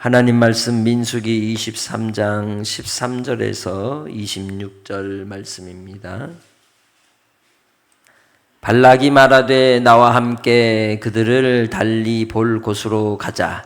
하나님 말씀 민수기 23장 13절에서 26절 말씀입니다. 발락이 말하되 나와 함께 그들을 달리 볼 곳으로 가자.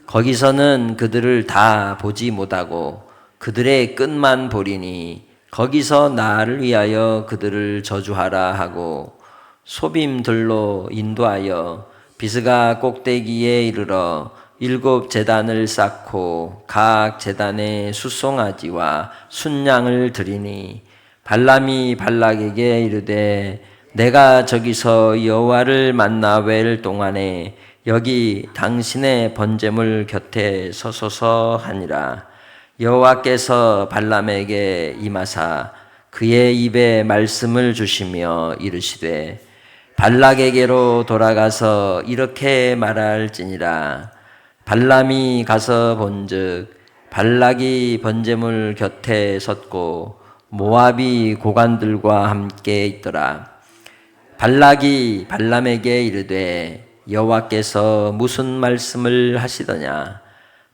거기서는 그들을 다 보지 못하고 그들의 끝만 보리니 거기서 나를 위하여 그들을 저주하라 하고 소빔들로 인도하여 비스가 꼭대기에 이르러 7 제단을 쌓고 각 제단에 숫송아지와 순양을 드리니 발람이 발락에게 이르되 내가 저기서 여호와를 만나 뵐 동안에 여기 당신의 번제물 곁에 서소서 하니라. 여호와께서 발람에게 임하사 그의 입에 말씀을 주시며 이르시되 발락에게로 돌아가서 이렇게 말할지니라. 발람이 가서 본즉 발락이 번제물 곁에 섰고 모압이 고관들과 함께 있더라. 발락이 발람에게 이르되 여호와께서 무슨 말씀을 하시더냐.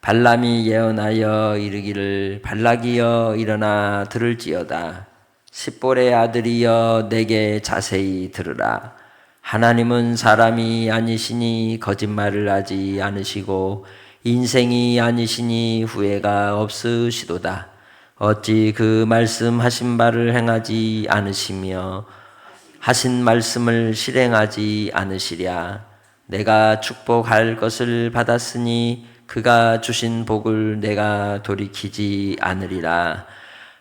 발람이 예언하여 이르기를 발락이여 일어나 들을지어다. 십볼의 아들이여 내게 자세히 들으라. 하나님은 사람이 아니시니 거짓말을 하지 않으시고 인생이 아니시니 후회가 없으시도다. 어찌 그 말씀하신 바를 행하지 않으시며 하신 말씀을 실행하지 않으시랴. 내가 축복할 것을 받았으니 그가 주신 복을 내가 돌이키지 않으리라.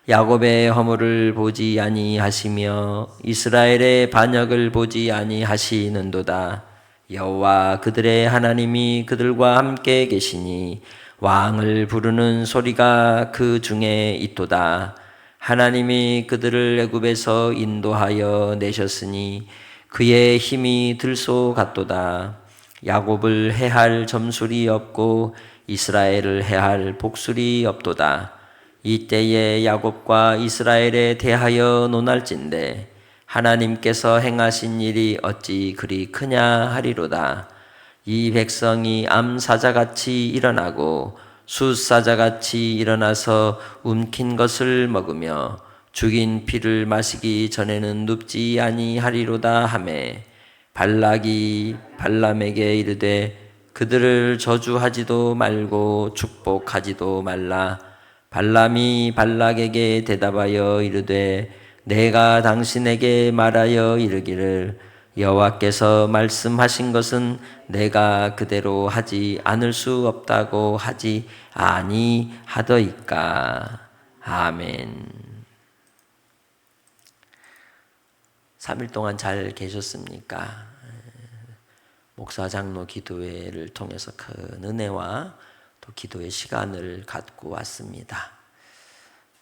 야곱의 허물을 보지 아니하시며 이스라엘의 반역을 보지 아니하시는도다. 여호와 그들의 하나님이 그들과 함께 계시니 왕을 부르는 소리가 그 중에 있도다. 하나님이 그들을 애굽에서 인도하여 내셨으니 그의 힘이 들소 같도다. 야곱을 해할 점술이 없고 이스라엘을 해할 복술이 없도다. 이때에 야곱과 이스라엘에 대하여 논할진대 하나님께서 행하신 일이 어찌 그리 크냐 하리로다. 이 백성이 암사자같이 일어나고 숫사자같이 일어나서 움킨 것을 먹으며 죽인 피를 마시기 전에는 눕지 아니하리로다 하매 발락이 발람에게 이르되 그들을 저주하지도 말고 축복하지도 말라. 발람이 발락에게 대답하여 이르되 내가 당신에게 말하여 이르기를 여호와께서 말씀하신 것은 내가 그대로 하지 않을 수 없다고 하지 아니하더이까. 아멘. 3일 동안 잘 계셨습니까? 목사 장로 기도회를 통해서 큰 은혜와 또 기도의 시간을 갖고 왔습니다.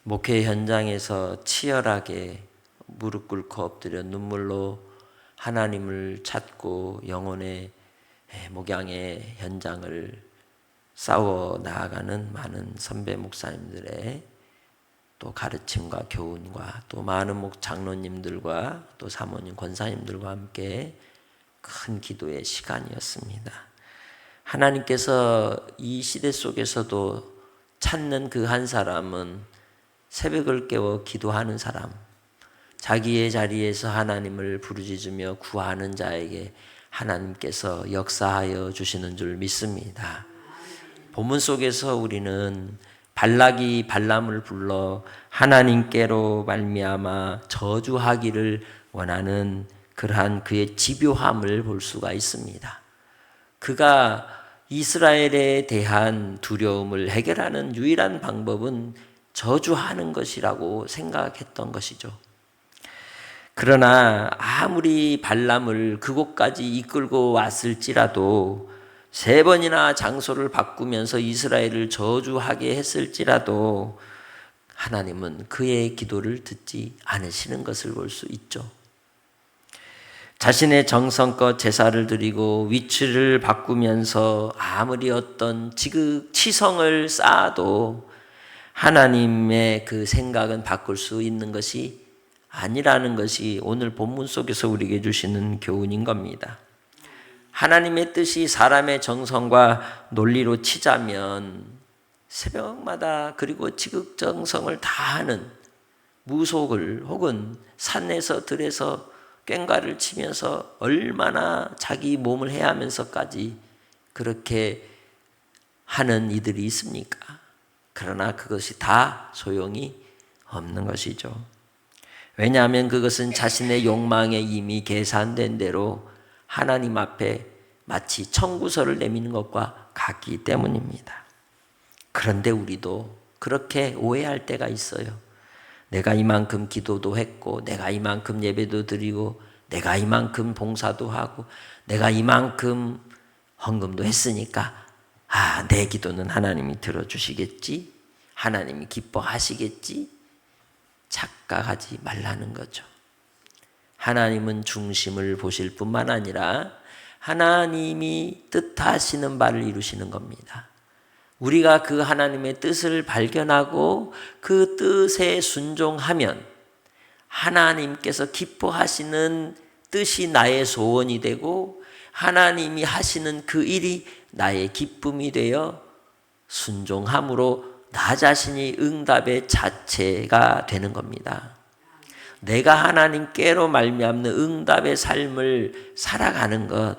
목회 현장에서 치열하게 무릎 꿇고 엎드려 눈물로 하나님을 찾고 영혼의 목양의 현장을 싸워 나아가는 많은 선배 목사님들의 또 가르침과 교훈과 또 많은 장로님들과 또 사모님, 권사님들과 함께 큰 기도의 시간이었습니다. 하나님께서 이 시대 속에서도 찾는 그 한 사람은 새벽을 깨워 기도하는 사람, 자기의 자리에서 하나님을 부르짖으며 구하는 자에게 하나님께서 역사하여 주시는 줄 믿습니다. 본문 속에서 우리는 발락이 발람을 불러 하나님께로 말미암아 저주하기를 원하는 그러한 그의 집요함을 볼 수가 있습니다. 그가 이스라엘에 대한 두려움을 해결하는 유일한 방법은 저주하는 것이라고 생각했던 것이죠. 그러나 아무리 발람을 그곳까지 이끌고 왔을지라도 3번이나 장소를 바꾸면서 이스라엘을 저주하게 했을지라도 하나님은 그의 기도를 듣지 않으시는 것을 볼 수 있죠. 자신의 정성껏 제사를 드리고 위치를 바꾸면서 아무리 어떤 지극치성을 쌓아도 하나님의 그 생각은 바꿀 수 있는 것이 아니라는 것이 오늘 본문 속에서 우리에게 주시는 교훈인 겁니다. 하나님의 뜻이 사람의 정성과 논리로 치자면 새벽마다 그리고 지극정성을 다하는 무속을 혹은 산에서 들에서 꽹과를 치면서 얼마나 자기 몸을 해하면서까지 그렇게 하는 이들이 있습니까? 그러나 그것이 다 소용이 없는 것이죠. 왜냐하면 그것은 자신의 욕망에 이미 계산된 대로 하나님 앞에 마치 청구서를 내미는 것과 같기 때문입니다. 그런데 우리도 그렇게 오해할 때가 있어요. 내가 이만큼 기도도 했고, 내가 이만큼 예배도 드리고, 내가 이만큼 봉사도 하고, 내가 이만큼 헌금도 했으니까 내 기도는 하나님이 들어주시겠지? 하나님이 기뻐하시겠지? 착각하지 말라는 거죠. 하나님은 중심을 보실 뿐만 아니라 하나님이 뜻하시는 바를 이루시는 겁니다. 우리가 그 하나님의 뜻을 발견하고 그 뜻에 순종하면 하나님께서 기뻐하시는 뜻이 나의 소원이 되고 하나님이 하시는 그 일이 나의 기쁨이 되어 순종함으로 나 자신이 응답의 자체가 되는 겁니다. 내가 하나님께로 말미암는 응답의 삶을 살아가는 것,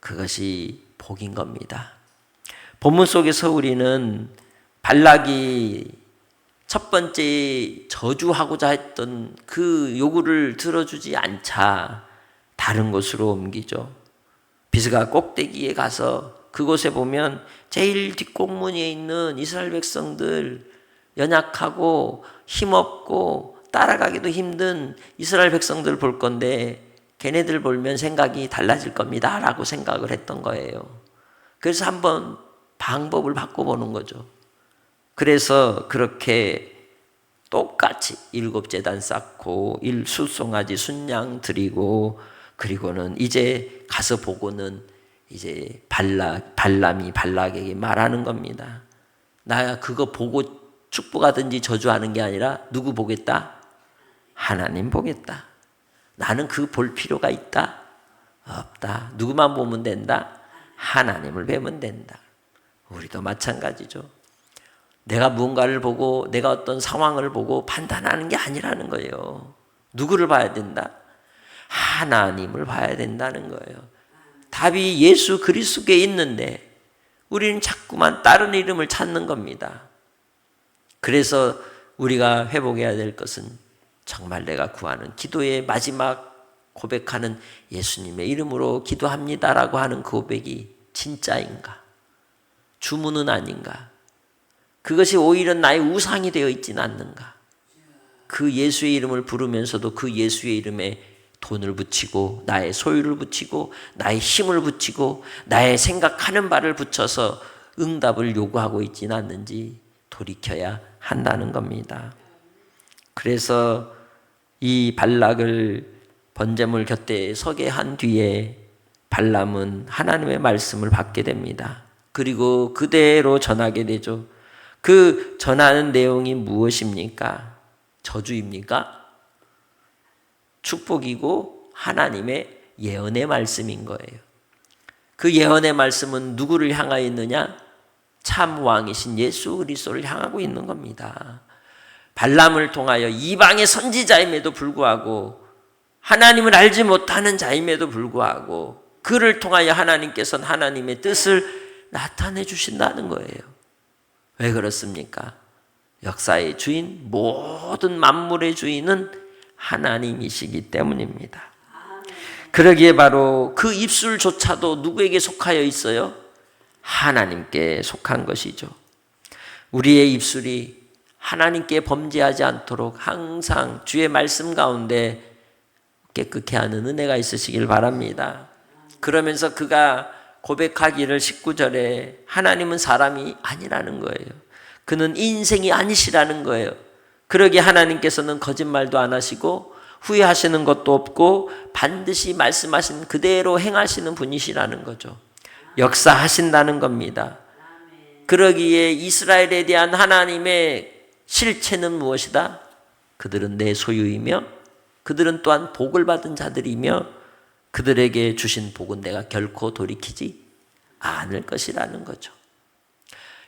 그것이 복인 겁니다. 본문 속에서 우리는 발락이 첫 번째 저주하고자 했던 그 요구를 들어주지 않자 다른 곳으로 옮기죠. 비스가 꼭대기에 가서 그곳에 보면 제일 뒷공문에 있는 이스라엘 백성들, 연약하고 힘없고 따라가기도 힘든 이스라엘 백성들 볼 건데 걔네들 보면 생각이 달라질 겁니다 라고 생각을 했던 거예요. 그래서 한번 방법을 바꿔보는 거죠. 그래서 그렇게 똑같이 7제단 쌓고 수송아지 순양 드리고 그리고는 이제 가서 보고는 이제 발람이 발락에게 말하는 겁니다. 나 그거 보고 축복하든지 저주하는 게 아니라 누구 보겠다? 하나님 보겠다. 나는 그 볼 필요가 있다? 없다. 누구만 보면 된다? 하나님을 뵈면 된다. 우리도 마찬가지죠. 내가 무언가를 보고 내가 어떤 상황을 보고 판단하는 게 아니라는 거예요. 누구를 봐야 된다? 하나님을 봐야 된다는 거예요. 답이 예수 그리스도에 있는데 우리는 자꾸만 다른 이름을 찾는 겁니다. 그래서 우리가 회복해야 될 것은 정말 내가 구하는 기도의 마지막 고백하는 예수님의 이름으로 기도합니다라고 하는 그 고백이 진짜인가? 주문은 아닌가? 그것이 오히려 나의 우상이 되어 있지는 않는가? 그 예수의 이름을 부르면서도 그 예수의 이름에 돈을 붙이고 나의 소유를 붙이고 나의 힘을 붙이고 나의 생각하는 바를 붙여서 응답을 요구하고 있지는 않는지 돌이켜야 한다는 겁니다. 그래서 이 발락을 번제물 곁에 서게 한 뒤에 발람은 하나님의 말씀을 받게 됩니다. 그리고 그대로 전하게 되죠. 그 전하는 내용이 무엇입니까? 저주입니까? 축복이고 하나님의 예언의 말씀인 거예요. 그 예언의 말씀은 누구를 향하여 있느냐? 참 왕이신 예수 그리스도를 향하고 있는 겁니다. 발람을 통하여 이방의 선지자임에도 불구하고 하나님을 알지 못하는 자임에도 불구하고 그를 통하여 하나님께서는 하나님의 뜻을 나타내 주신다는 거예요. 왜 그렇습니까? 역사의 주인, 모든 만물의 주인은 하나님이시기 때문입니다. 그러기에 바로 그 입술조차도 누구에게 속하여 있어요? 하나님께 속한 것이죠. 우리의 입술이 하나님께 범죄하지 않도록 항상 주의 말씀 가운데 깨끗게 하는 은혜가 있으시길 바랍니다. 그러면서 그가 고백하기를 19절에 하나님은 사람이 아니라는 거예요. 그는 인생이 아니시라는 거예요. 그러기에 하나님께서는 거짓말도 안 하시고 후회하시는 것도 없고 반드시 말씀하신 그대로 행하시는 분이시라는 거죠. 역사하신다는 겁니다. 그러기에 이스라엘에 대한 하나님의 실체는 무엇이다? 그들은 내 소유이며 그들은 또한 복을 받은 자들이며 그들에게 주신 복은 내가 결코 돌이키지 않을 것이라는 거죠.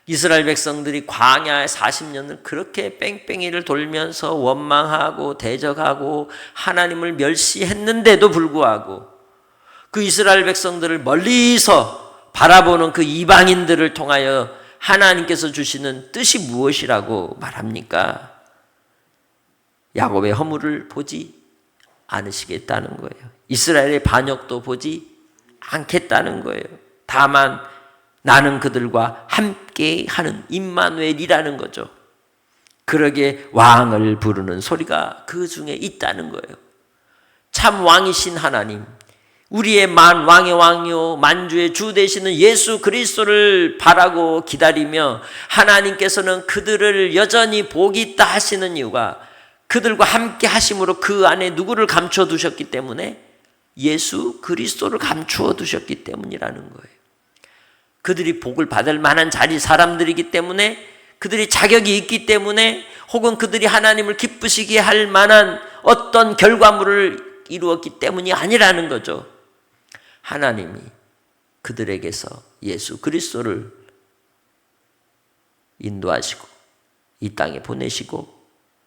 이스라엘 백성들이 광야에 40년을 그렇게 뺑뺑이를 돌면서 원망하고 대적하고 하나님을 멸시했는데도 불구하고 그 이스라엘 백성들을 멀리서 바라보는 그 이방인들을 통하여 하나님께서 주시는 뜻이 무엇이라고 말합니까? 야곱의 허물을 보지 않으시겠다는 거예요. 이스라엘의 반역도 보지 않겠다는 거예요. 다만 나는 그들과 함께하는 임마누엘이라는 거죠. 그러게 왕을 부르는 소리가 그 중에 있다는 거예요. 참 왕이신 하나님, 우리의 왕의 왕이요 만주의 주 되시는 예수 그리스도를 바라고 기다리며 하나님께서는 그들을 여전히 복이 있다 하시는 이유가 그들과 함께 하심으로 그 안에 누구를 감추어 두셨기 때문에 예수 그리스도를 감추어 두셨기 때문이라는 거예요. 그들이 복을 받을 만한 자리 사람들이기 때문에, 그들이 자격이 있기 때문에, 혹은 그들이 하나님을 기쁘시게 할 만한 어떤 결과물을 이루었기 때문이 아니라는 거죠. 하나님이 그들에게서 예수 그리스도를 인도하시고 이 땅에 보내시고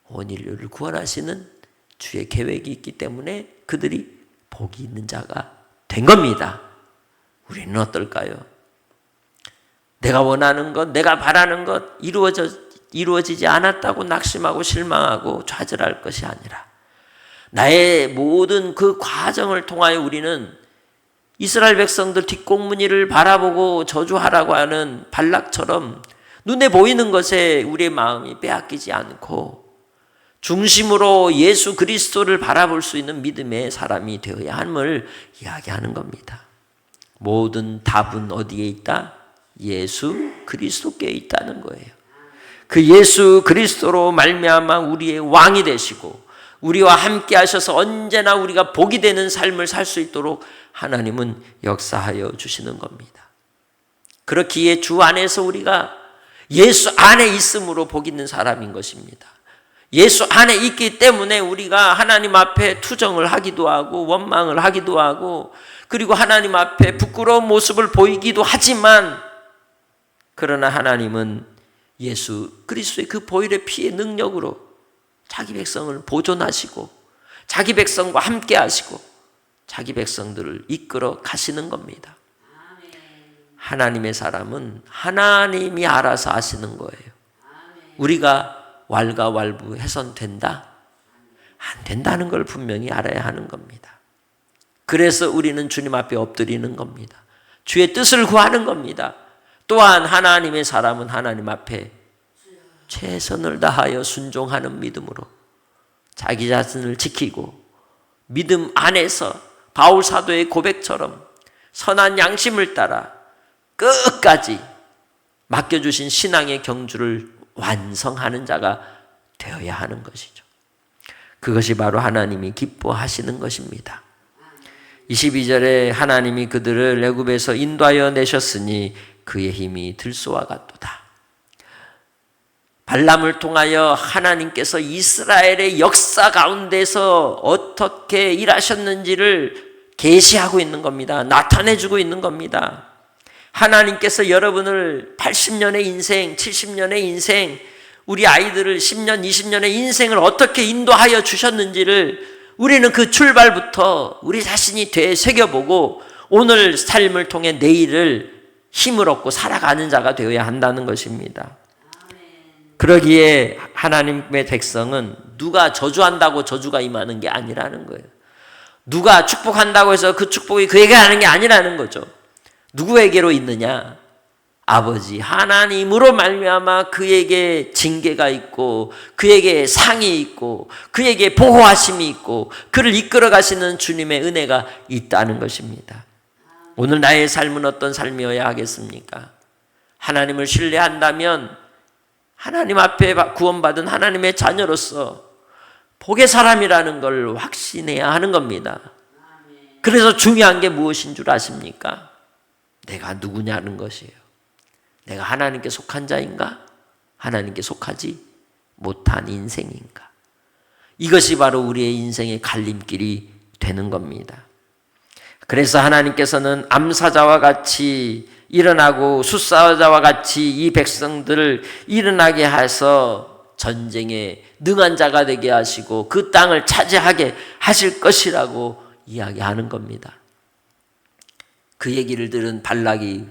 온 인류를 구원하시는 주의 계획이 있기 때문에 그들이 복이 있는 자가 된 겁니다. 우리는 어떨까요? 내가 원하는 것, 내가 바라는 것 이루어지지 않았다고 낙심하고 실망하고 좌절할 것이 아니라 나의 모든 그 과정을 통하여 우리는 이스라엘 백성들 뒷공무니를 바라보고 저주하라고 하는 발락처럼 눈에 보이는 것에 우리의 마음이 빼앗기지 않고 중심으로 예수 그리스도를 바라볼 수 있는 믿음의 사람이 되어야 함을 이야기하는 겁니다. 모든 답은 어디에 있다? 예수 그리스도께 있다는 거예요. 그 예수 그리스도로 말미암아 우리의 왕이 되시고 우리와 함께 하셔서 언제나 우리가 복이 되는 삶을 살 수 있도록 하나님은 역사하여 주시는 겁니다. 그렇기에 주 안에서 우리가 예수 안에 있음으로 복 있는 사람인 것입니다. 예수 안에 있기 때문에 우리가 하나님 앞에 투정을 하기도 하고 원망을 하기도 하고 그리고 하나님 앞에 부끄러운 모습을 보이기도 하지만, 그러나 하나님은 예수 그리스도의 그 보혈의 피의 능력으로 자기 백성을 보존하시고 자기 백성과 함께 하시고 자기 백성들을 이끌어 가시는 겁니다. 하나님의 사람은 하나님이 알아서 하시는 거예요. 우리가 왈가왈부해선 된다? 안 된다는 걸 분명히 알아야 하는 겁니다. 그래서 우리는 주님 앞에 엎드리는 겁니다. 주의 뜻을 구하는 겁니다. 또한 하나님의 사람은 하나님 앞에 최선을 다하여 순종하는 믿음으로 자기 자신을 지키고 믿음 안에서 바울 사도의 고백처럼 선한 양심을 따라 끝까지 맡겨주신 신앙의 경주를 완성하는 자가 되어야 하는 것이죠. 그것이 바로 하나님이 기뻐하시는 것입니다. 22절에 하나님이 그들을 애굽에서 인도하여 내셨으니 그의 힘이 들소와 같도다. 발람을 통하여 하나님께서 이스라엘의 역사 가운데서 어떻게 일하셨는지를 계시하고 있는 겁니다. 나타내주고 있는 겁니다. 하나님께서 여러분을 80년의 인생, 70년의 인생, 우리 아이들을 10년, 20년의 인생을 어떻게 인도하여 주셨는지를 우리는 그 출발부터 우리 자신이 되새겨보고 오늘 삶을 통해 내일을 힘을 얻고 살아가는 자가 되어야 한다는 것입니다. 그러기에 하나님의 백성은 누가 저주한다고 저주가 임하는 게 아니라는 거예요. 누가 축복한다고 해서 그 축복이 그에게 하는 게 아니라는 거죠. 누구에게로 있느냐? 아버지 하나님으로 말미암아 그에게 징계가 있고 그에게 상이 있고 그에게 보호하심이 있고 그를 이끌어 가시는 주님의 은혜가 있다는 것입니다. 오늘 나의 삶은 어떤 삶이어야 하겠습니까? 하나님을 신뢰한다면 하나님 앞에 구원받은 하나님의 자녀로서 복의 사람이라는 걸 확신해야 하는 겁니다. 그래서 중요한 게 무엇인 줄 아십니까? 내가 누구냐는 것이에요. 내가 하나님께 속한 자인가? 하나님께 속하지 못한 인생인가? 이것이 바로 우리의 인생의 갈림길이 되는 겁니다. 그래서 하나님께서는 암사자와 같이 일어나고 숫사자와 같이 이 백성들을 일어나게 해서 전쟁에 능한 자가 되게 하시고 그 땅을 차지하게 하실 것이라고 이야기하는 겁니다. 그 얘기를 들은 발락이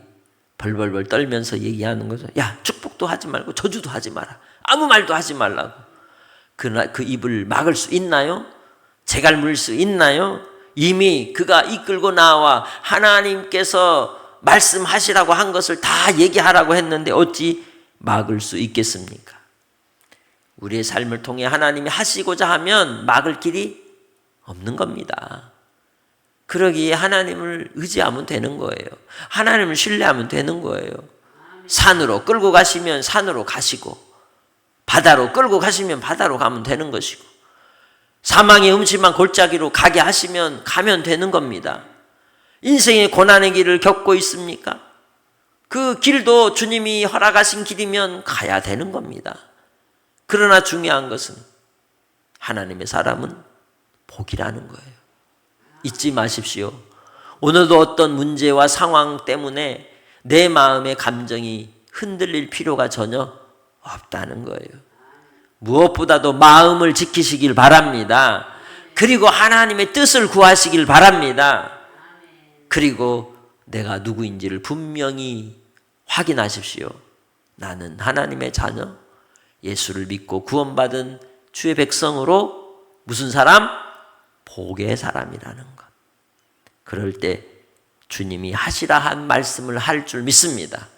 벌벌벌 떨면서 얘기하는 거죠. 야, 축복도 하지 말고 저주도 하지 마라. 아무 말도 하지 말라고. 그 입을 막을 수 있나요? 재갈 물 수 있나요? 이미 그가 이끌고 나와 하나님께서 말씀하시라고 한 것을 다 얘기하라고 했는데 어찌 막을 수 있겠습니까? 우리의 삶을 통해 하나님이 하시고자 하면 막을 길이 없는 겁니다. 그러기에 하나님을 의지하면 되는 거예요. 하나님을 신뢰하면 되는 거예요. 산으로 끌고 가시면 산으로 가시고, 바다로 끌고 가시면 바다로 가면 되는 것이고, 사망의 음침한 골짜기로 가게 하시면 가면 되는 겁니다. 인생의 고난의 길을 겪고 있습니까? 그 길도 주님이 허락하신 길이면 가야 되는 겁니다. 그러나 중요한 것은 하나님의 사람은 복이라는 거예요. 잊지 마십시오. 오늘도 어떤 문제와 상황 때문에 내 마음의 감정이 흔들릴 필요가 전혀 없다는 거예요. 무엇보다도 마음을 지키시길 바랍니다. 그리고 하나님의 뜻을 구하시길 바랍니다. 그리고 내가 누구인지를 분명히 확인하십시오. 나는 하나님의 자녀, 예수를 믿고 구원받은 주의 백성으로 무슨 사람? 복의 사람이라는 것. 그럴 때 주님이 하시라 한 말씀을 할 줄 믿습니다.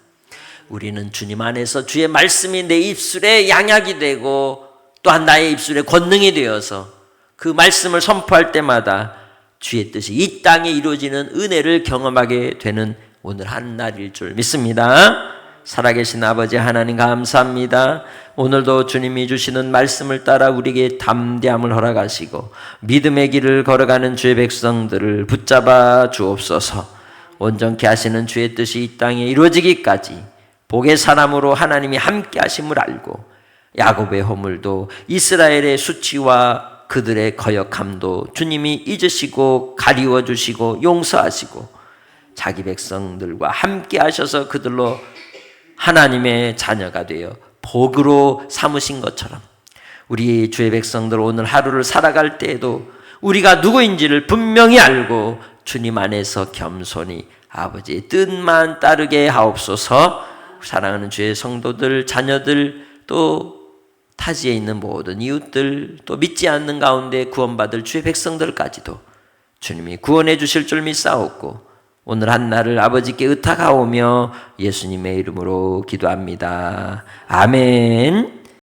우리는 주님 안에서 주의 말씀이 내 입술에 양약이 되고 또한 나의 입술에 권능이 되어서 그 말씀을 선포할 때마다 주의 뜻이 이 땅에 이루어지는 은혜를 경험하게 되는 오늘 한 날일 줄 믿습니다. 살아계신 아버지 하나님 감사합니다. 오늘도 주님이 주시는 말씀을 따라 우리에게 담대함을 허락하시고 믿음의 길을 걸어가는 주의 백성들을 붙잡아 주옵소서. 온전케 하시는 주의 뜻이 이 땅에 이루어지기까지 복의 사람으로 하나님이 함께 하심을 알고 야곱의 허물도 이스라엘의 수치와 그들의 거역함도 주님이 잊으시고 가리워 주시고 용서하시고 자기 백성들과 함께 하셔서 그들로 하나님의 자녀가 되어 복으로 삼으신 것처럼 우리 주의 백성들 오늘 하루를 살아갈 때에도 우리가 누구인지를 분명히 알고 주님 안에서 겸손히 아버지의 뜻만 따르게 하옵소서. 사랑하는 주의 성도들, 자녀들, 또 타지에 있는 모든 이웃들, 또 믿지 않는 가운데 구원받을 주의 백성들까지도 주님이 구원해 주실 줄 믿사옵고 오늘 한 날을 아버지께 의탁하오며 예수님의 이름으로 기도합니다. 아멘.